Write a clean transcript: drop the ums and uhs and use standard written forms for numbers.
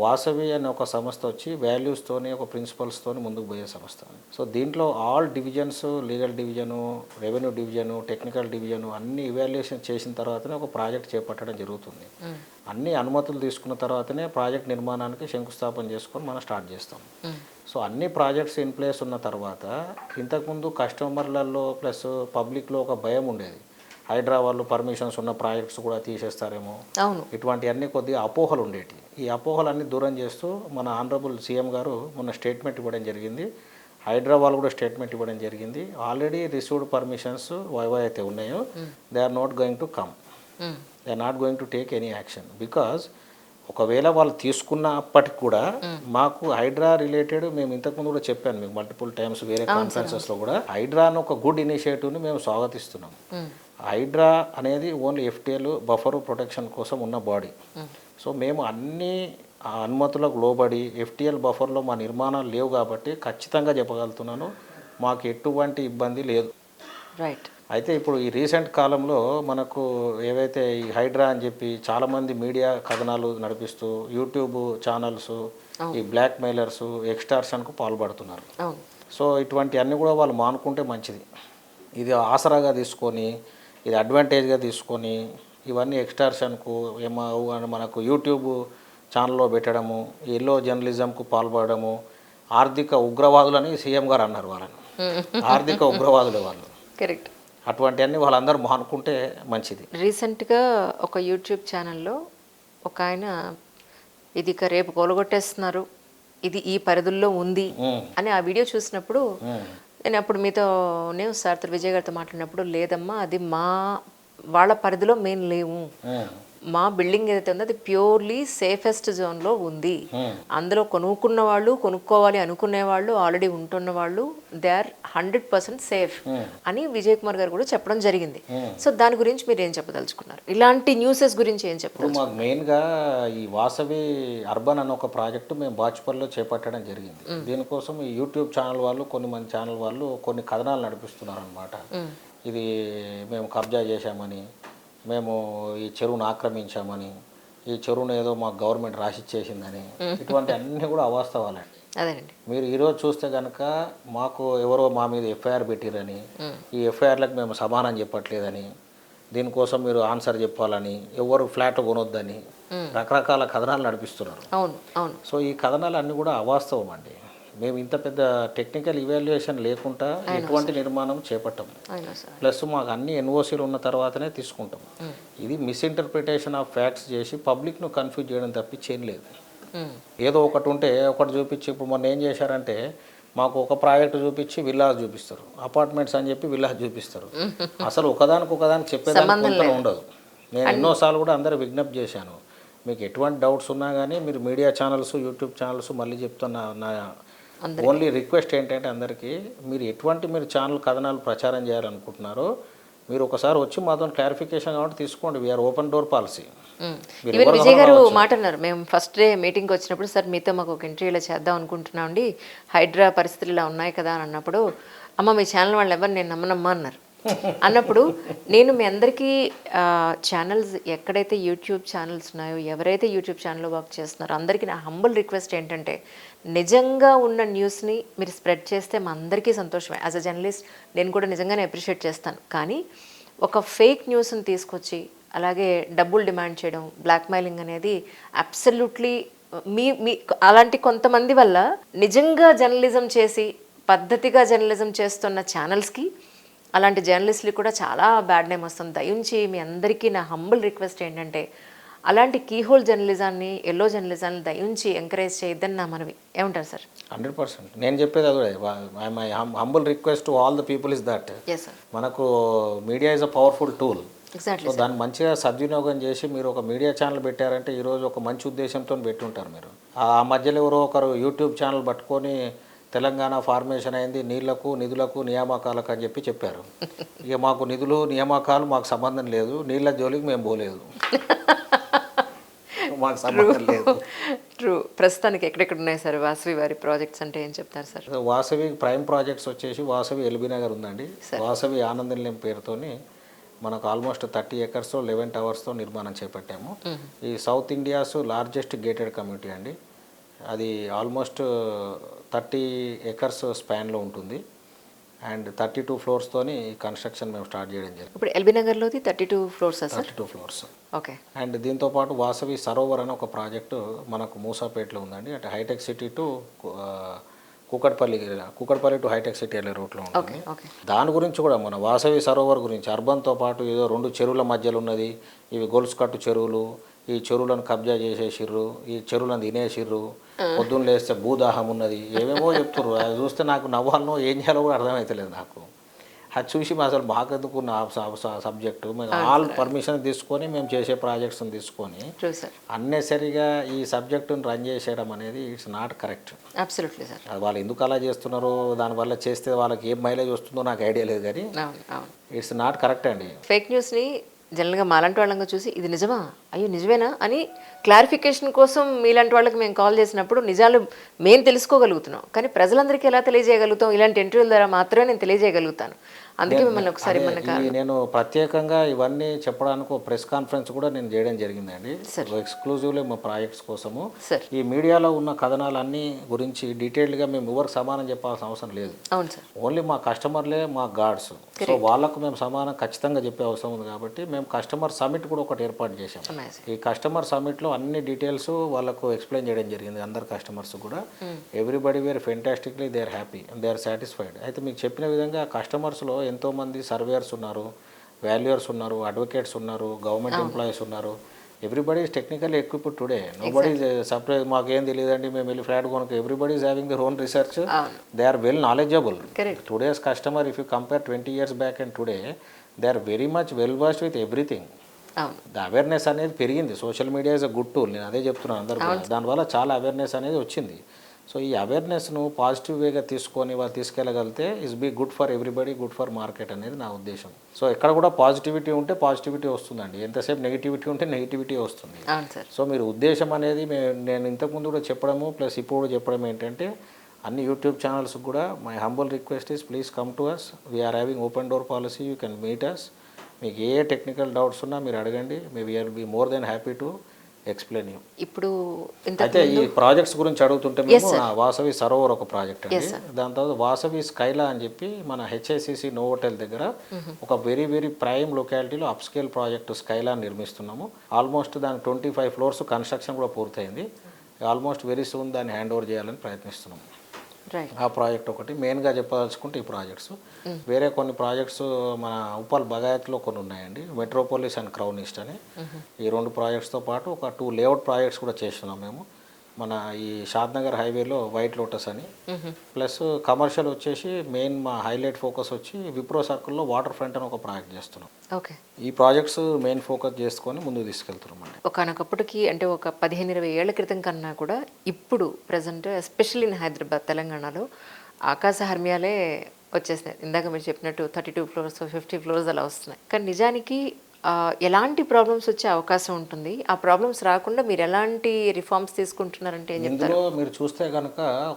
వాసవి అనే ఒక సంస్థ వచ్చి వాల్యూస్తోని ఒక ప్రిన్సిపల్స్తోని ముందుకు పోయే సంస్థ. సో దీంట్లో all divisions, legal division, revenue division, technical division అన్ని ఇవాల్యుయేషన్ చేసిన తర్వాతనే ఒక ప్రాజెక్ట్ చేపట్టడం జరుగుతుంది. అన్ని అనుమతులు తీసుకున్న తర్వాతనే ప్రాజెక్ట్ నిర్మాణానికి శంకుస్థాపన చేసుకొని మనం స్టార్ట్ చేస్తాం. సో అన్ని ప్రాజెక్ట్స్ ఇన్ ప్లేస్ ఉన్న తర్వాత ఇంతకుముందు కస్టమర్లలో ప్లస్ పబ్లిక్లో ఒక భయం ఉండేది. హైడ్రా వాళ్ళు పర్మిషన్స్ ఉన్న ప్రాజెక్ట్స్ కూడా తీసేస్తారేమో, ఇటువంటివన్నీ కొద్దిగా అపోహలు ఉండేవి. ఈ అపోహలన్నీ దూరం చేస్తూ మన ఆనరబుల్ సీఎం గారు మొన్న స్టేట్మెంట్ ఇవ్వడం జరిగింది. హైడ్రా వాళ్ళు కూడా స్టేట్మెంట్ ఇవ్వడం జరిగింది. ఆల్రెడీ రిసీవ్డ్ పర్మిషన్స్ వైవా అయితే ఉన్నాయో they are not going to come, they are not going to take any action. Because ఒకవేళ వాళ్ళు తీసుకున్నప్పటికి కూడా మాకు హైడ్రా రిలేటెడ్ మేము ఇంతకుముందు కూడా చెప్పాను మీకు మల్టిపుల్ టైమ్స్ వేరే కాన్ఫరెన్సెస్లో కూడా హైడ్రా అని ఒక గుడ్ ఇనిషియేటివ్ని మేము స్వాగతిస్తున్నాం. హైడ్రా అనేది ఓన్లీ ఎఫ్టీఎల్ బఫర్ ప్రొటెక్షన్ కోసం ఉన్న బాడీ. సో మేము అన్ని అనుమతులకు లోబడి ఎఫ్టీఎల్ బఫర్లో మా నిర్మాణాలు లేవు కాబట్టి ఖచ్చితంగా చెప్పగలుగుతున్నాను మాకు ఎటువంటి ఇబ్బంది లేదు. రైట్. అయితే ఇప్పుడు ఈ రీసెంట్ కాలంలో మనకు ఏవైతే ఈ హైడ్రా అని చెప్పి చాలామంది మీడియా కథనాలు నడిపిస్తూ యూట్యూబ్ ఛానల్స్ ఈ బ్లాక్ మెయిలర్స్ ఎక్స్టార్షన్కు పాల్పడుతున్నారు. సో ఇటువంటి అన్నీ కూడా వాళ్ళు మానుకుంటే మంచిది. ఇది ఆసరాగా తీసుకొని, ఇది అడ్వాంటేజ్గా తీసుకొని ఇవన్నీ ఎక్స్టార్షన్కు ఏమో మనకు యూట్యూబ్ ఛానల్లో పెట్టడము, ఎల్లో జర్నలిజంకు పాల్పడము, ఆర్థిక ఉగ్రవాదులని సీఎం గారు అన్నారు వాళ్ళని. ఆర్థిక ఉగ్రవాదులే వాళ్ళు. కరెక్ట్. అటువంటివన్నీ వాళ్ళందరూ మానుకుంటే మంచిది. రీసెంట్గా ఒక యూట్యూబ్ ఛానల్లో ఒక ఆయన ఇది ఇక రేపు కొలగొట్టేస్తున్నారు, ఇది ఈ పరిధుల్లో ఉంది అని ఆ వీడియో చూసినప్పుడు నేను అప్పుడు మీతోనే సార్ విజయ్ గారితో మాట్లాడినప్పుడు, లేదమ్మా అది వాళ్ళ పరిధిలో మేము లేవు, మా బిల్డింగ్ ఏదైతే ఉందో అది ప్యూర్లీ సేఫెస్ట్ జోన్లో ఉంది, అందులో కొనుక్కున్న వాళ్ళు, కొనుక్కోవాలి అనుకునే వాళ్ళు, ఆల్రెడీ ఉంటున్న వాళ్ళు దే ఆర్ 100% సేఫ్ అని విజయ్ కుమార్ గారు కూడా చెప్పడం జరిగింది. సో దాని గురించి మీరు ఏం చెప్పదలుచుకున్నారు? ఇలాంటి న్యూసెస్ గురించి ఏం చెప్పారు? మాకు మెయిన్గా ఈ వాసవి అర్బన్ అనే ఒక ప్రాజెక్టు మేము బాచుపల్లిలో చేపట్టడం జరిగింది. దీనికోసం ఈ యూట్యూబ్ ఛానల్ వాళ్ళు, కొన్ని మంది ఛానల్ వాళ్ళు కొన్ని కథనాలు నడిపిస్తున్నారు అనమాట. ఇది మేము కబ్జా చేశామని, మేము ఈ చెరువును ఆక్రమించామని, ఈ చెరువును ఏదో మాకు గవర్నమెంట్ రాసిచ్చేసిందని, ఇటువంటి అన్నీ కూడా అవాస్తవాలండి. అదేనండి. మీరు ఈరోజు చూస్తే కనుక మాకు ఎవరో మా మీద ఎఫ్ఐఆర్ పెట్టిరని, ఈ ఎఫ్ఐఆర్లకు మేము సమానం చెప్పట్లేదని, దీనికోసం మీరు ఆన్సర్ చెప్పాలని, ఎవరు ఫ్లాట్ కొనొద్దని రకరకాల కథనాలు నడిపిస్తున్నారు. అవును అవును. సో ఈ కథనాలు అన్నీ కూడా అవాస్తవం అండి. మేము ఇంత పెద్ద టెక్నికల్ ఇవాల్యుయేషన్ లేకుండా ఎటువంటి నిర్మాణం చేపట్టాము. ప్లస్ మాకు అన్ని ఎన్ఓసీలు ఉన్న తర్వాతనే తీసుకుంటాం. ఇది మిస్ఇంటర్ప్రిటేషన్ ఆఫ్ ఫ్యాక్ట్స్ చేసి పబ్లిక్ను కన్ఫ్యూజ్ చేయడం తప్పించి ఏం లేదు. ఏదో ఒకటి ఉంటే ఒకటి చూపించి, ఇప్పుడు మొన్న ఏం చేశారంటే మాకు ఒక ప్రాజెక్టు చూపించి విల్లాస్ చూపిస్తారు, అపార్ట్మెంట్స్ అని చెప్పి విల్లాస్ చూపిస్తారు. అసలు ఒకదానికి చెప్పేదానికి ఉండదు. నేను ఎన్నోసార్లు కూడా అందరూ విజ్ఞప్తి చేశాను, మీకు ఎటువంటి డౌట్స్ ఉన్నా కానీ మీరు మీడియా ఛానల్స్, యూట్యూబ్ ఛానల్స్, మళ్ళీ చెప్తున్నా నా ఓన్లీ రిక్వెస్ట్ ఏంటంటే అందరికీ, మీరు ఛానల్ కథనాలు ప్రచారం చేయాలనుకుంటున్నారో మీరు ఒకసారి వచ్చి మాతో క్లారిఫికేషన్ కాబట్టి తీసుకోండి. We are open door policy. Vijay garu మాట అన్నారు, మేము ఫస్ట్ డే మీటింగ్కి వచ్చినప్పుడు, సార్ మీతో మాకు ఒక ఇంటర్వ్యూలో చేద్దాం అనుకుంటున్నాం అండి, హైడ్రా పరిస్థితులు ఇలా ఉన్నాయి కదా అని అన్నప్పుడు, అమ్మ మీ ఛానల్ వాళ్ళు ఎవరు నేను నమ్మనమ్మా అన్నారు. అన్నప్పుడు నేను మీ అందరికీ ఛానల్స్ ఎక్కడైతే యూట్యూబ్ ఛానల్స్ ఉన్నాయో, ఎవరైతే యూట్యూబ్ ఛానల్లో వర్క్ చేస్తున్నారో అందరికీ నా హంబుల్ రిక్వెస్ట్ ఏంటంటే, నిజంగా ఉన్న న్యూస్ని మీరు స్ప్రెడ్ చేస్తే మా అందరికీ సంతోషమే. యాజ్ అ జర్నలిస్ట్ నేను కూడా నిజంగానే అప్రిషియేట్ చేస్తాను. కానీ ఒక ఫేక్ న్యూస్ని తీసుకొచ్చి అలాగే డబ్బులు డిమాండ్ చేయడం, బ్లాక్మెయిలింగ్ అనేది అబ్సల్యూట్లీ మీ అలాంటి కొంతమంది వల్ల నిజంగా జర్నలిజం చేసి పద్ధతిగా జర్నలిజం చేస్తున్న ఛానల్స్కి, అలాంటి జర్నలిస్టులకి కూడా చాలా బ్యాడ్ నేమ్ వస్తుంది. దయించి మీ అందరికీ నా హంబుల్ రిక్వెస్ట్ ఏంటంటే, అలాంటి కీహోల్ జర్నలిజాన్ని, ఎల్లో జర్నలిజాన్ని దయించి ఎంకరేజ్ చేయొద్దని నా మనవి. ఏమంటారు సార్? 100% నేను చెప్పేది అదే. My humble request to all the people is that మనకు media is a powerful tool. So దాన్ని మంచిగా సద్వినియోగం చేసి మీరు ఒక మీడియా ఛానల్ పెట్టారంటే ఈరోజు ఒక మంచి ఉద్దేశంతో పెట్టుంటారు. మీరు ఆ మధ్యలో ఎవరో ఒకరు యూట్యూబ్ ఛానల్ పట్టుకొని తెలంగాణ ఫార్మేషన్ అయింది నీళ్లకు, నిధులకు, నియామకాలకు అని చెప్పారు. ఇక మాకు నిధులు, నియామకాలు మాకు సంబంధం లేదు, నీళ్ళ జోలికి మేము పోలేదు, మాకు సంబంధం లేదు. ట్రూ. ప్రస్తుతానికి ఎక్కడెక్కడ ఉన్నాయి సార్ వాసవి వారి ప్రాజెక్ట్స్ అంటే ఏం చెప్తారు సార్? వాసవి ప్రైమ్ ప్రాజెక్ట్స్ వచ్చేసి వాసవి ఎల్బీ నగర్ ఉందండి. వాసవి ఆనంద నిలయం పేరుతోని మనకు ఆల్మోస్ట్ 30 ఎకర్స్తో 11 టవర్స్తో నిర్మాణం చేపట్టాము. ఈ south India's largest gated community అండి. అది ఆల్మోస్ట్ 30 ఎకర్స్ స్పాన్లో ఉంటుంది అండ్ 32 ఫ్లోర్స్తోని కన్స్ట్రక్షన్ మేము స్టార్ట్ చేయడం జరిగింది. ఇప్పుడు ఎల్బీ నగర్లోది 32 ఫ్లోర్సా సార్? 32 ఫ్లోర్స్. ఓకే. అండ్ దీంతోపాటు వాసవి సరోవర్ అనే ఒక ప్రాజెక్టు మనకు మూసాపేటలో ఉందండి. అంటే hitech city to Kukatpally to hitech city వెళ్ళే రూట్లో ఉంటుంది. దాని గురించి కూడా మన వాసవి సరోవర్ గురించి అర్బన్తో పాటు ఏదో 2 చెరువుల మధ్యలో ఉన్నది. ఇవి గొలుసు కట్టు చెరువులు, ఈ చెరువులను కబ్జా చేసేసిర్రు, ఈ చెరువులను తినేసిర్రు, పొద్దున్న లేస్తే భూదాహం ఉన్నది, ఏమేమో చెప్తుర్రు. అది చూస్తే నాకు నవ్వాలనో ఏం చేయాలో కూడా అర్థమవుతలేదు నాకు. అది చూసి అసలు మాకెందుకు నా సబ్జెక్టు మేము ఆల్ పర్మిషన్ తీసుకొని మేము చేసే ప్రాజెక్ట్స్ని తీసుకొని అన్నెసరిగా ఈ సబ్జెక్టును రన్ చేసేయడం అనేది it's not correct. Absolutely sir. అది వాళ్ళు ఎందుకు అలా చేస్తున్నారో, దానివల్ల చేస్తే వాళ్ళకి ఏం మైలేజ్ వస్తుందో నాకు ఐడియా లేదు, కానీ ఇట్స్ నాట్ కరెక్ట్ అండి. ఫేక్ న్యూస్ని జనరల్గా మాలాంటి వాళ్ళంగా చూసి ఇది నిజమా, అయ్యో నిజమేనా అని క్లారిఫికేషన్ కోసం మీలాంటి వాళ్ళకి మేము కాల్ చేసినప్పుడు నిజాలు మేము తెలుసుకోగలుగుతున్నాం, కానీ ప్రజలందరికీ ఎలా తెలియజేయగలుగుతాం? ఇలాంటి ఇంటర్వ్యూల ద్వారా మాత్రమే నేను తెలియజేయగలుగుతాను. అందుకే మిమ్మల్ని ఒకసారి నేను ప్రత్యేకంగా ఇవన్నీ చెప్పడానికి ఒక ప్రెస్ కాన్ఫరెన్స్ కూడా నేను చేయడం జరిగిందండి, ఎక్స్క్లూజివ్లీ మా ప్రాజెక్ట్స్ కోసము. ఈ మీడియాలో ఉన్న కథనాలన్నీ గురించి డీటెయిల్డ్గా మేము ఎవరికి సమానం చెప్పాల్సిన అవసరం లేదు. ఓన్లీ మా కస్టమర్లే మా గాడ్స్. సో వాళ్ళకు మేము సమానం ఖచ్చితంగా చెప్పే అవసరం ఉంది. కాబట్టి మేము కస్టమర్ సమిట్ కూడా ఒకటి ఏర్పాటు చేశాం. ఈ కస్టమర్ సమిట్లో అన్ని డీటెయిల్స్ వాళ్ళకు ఎక్స్ప్లెయిన్ చేయడం జరిగింది. అందరు కస్టమర్స్ కూడా everybody were fantastically they are happy and they are satisfied. అయితే మీకు చెప్పిన విధంగా కస్టమర్స్లో ఎంతోమంది సర్వేయర్స్ ఉన్నారు, వాల్యూయర్స్ ఉన్నారు, అడ్వకేట్స్ ఉన్నారు, గవర్నమెంట్ ఎంప్లాయీస్ ఉన్నారు. Everybody is technically equipped today. Nobody is surprise మాకేం తెలియదండి మేము వెళ్ళి ఫ్లాట్ కొనుక్కో. Everybody is having their own research. They are well knowledgeable. Today's customer if you compare 20 years back and today they are very much well versed with everything. The awareness అనేది పెరిగింది. Social media is a good tool, నేను అదే చెప్తున్నాను అందరూ కూడా. దానివల్ల చాలా awareness అనేది వచ్చింది. సో ఈ అవేర్నెస్ను పాజిటివ్ వేగా తీసుకొని వాళ్ళు తీసుకెళ్ళగలిగితే is be good for everybody, good for market అనేది నా ఉద్దేశం. సో ఎక్కడ కూడా పాజిటివిటీ ఉంటే పాజిటివిటీ వస్తుందండి, ఎంతసేపు నెగిటివిటీ ఉంటే నెగిటివిటీ వస్తుంది. సో మీరు ఉద్దేశం అనేది నేను ఇంతకుముందు కూడా చెప్పడము ప్లస్ ఇప్పుడు కూడా చెప్పడం ఏంటంటే, అన్ని యూట్యూబ్ ఛానల్స్ కూడా my humble request is please come to us. We are having open door policy, you can meet us. మీకు ఏ టెక్నికల్ డౌట్స్ ఉన్నా మీరు అడగండి. May we are be more than happy to explain you. ఇప్పుడు అయితే ఈ ప్రాజెక్ట్స్ గురించి అడుగుతుంటే మేము వాసవి సరోవర్ ఒక ప్రాజెక్ట్ అండి. దాని తర్వాత వాసవి స్కైలా అని చెప్పి మన హెచ్ఐసిసి నోవోటెల్ దగ్గర ఒక వెరీ వెరీ ప్రైమ్ లొకాలిటీలో అప్స్కేల్ ప్రాజెక్ట్ స్కైలా నిర్మిస్తున్నాము. ఆల్మోస్ట్ దానికి 25 floors కన్స్ట్రక్షన్ కూడా పూర్తయింది. ఆల్మోస్ట్ వెరీ సూన్ దాన్ని హ్యాండ్ ఓవర్ చేయాలని ప్రయత్నిస్తున్నాము. ఆ ప్రాజెక్ట్ ఒకటి మెయిన్గా చెప్పదలుచుకుంటే ఈ ప్రాజెక్ట్స్. వేరే కొన్ని ప్రాజెక్ట్స్ మన ఉప్పల్ బగాయత్లో కొన్ని ఉన్నాయండి, మెట్రోపోలిస్ అండ్ క్రౌన్ ఈస్ట్ అని. ఈ 2 ప్రాజెక్ట్స్తో పాటు ఒక 2 లేఅవుట్ ప్రాజెక్ట్స్ కూడా చేస్తున్నాం మేము. మన ఈ షాద్నగర్ హైవేలో వైట్ లోటస్ అని, ప్లస్ కమర్షియల్ వచ్చేసి మెయిన్ మా హైలైట్ ఫోకస్ వచ్చి విప్రో సర్కిల్లో వాటర్ ఫ్రంట్ అని ఒక ప్రాజెక్ట్ చేస్తున్నాం. ఈ ప్రాజెక్ట్స్ మెయిన్ ఫోకస్ చేసుకొని ముందుకు తీసుకెళ్తున్నాం. ఒకనొకప్పటికి అంటే ఒక 15-20 ఏళ్ల క్రితం కన్నా కూడా ఇప్పుడు ప్రజెంట్ ఎస్పెషల్లీ ఇన్ హైదరాబాద్, తెలంగాణలో ఆకాశ హర్మ్యాలే వచ్చేసినాయి. ఇందాక మీరు చెప్పినట్టు 32 floors 50 floors అలా వస్తున్నాయి. కానీ నిజానికి ఎలాంటి ప్రాబ్లమ్స్ వచ్చే అవకాశం ఉంటుంది? ఆ ప్రాబ్లమ్స్ రాకుండా మీరు ఎలాంటి రిఫార్మ్స్ తీసుకుంటున్నారంటే ఏం చెప్తారు? మీరు చూస్తే కనుక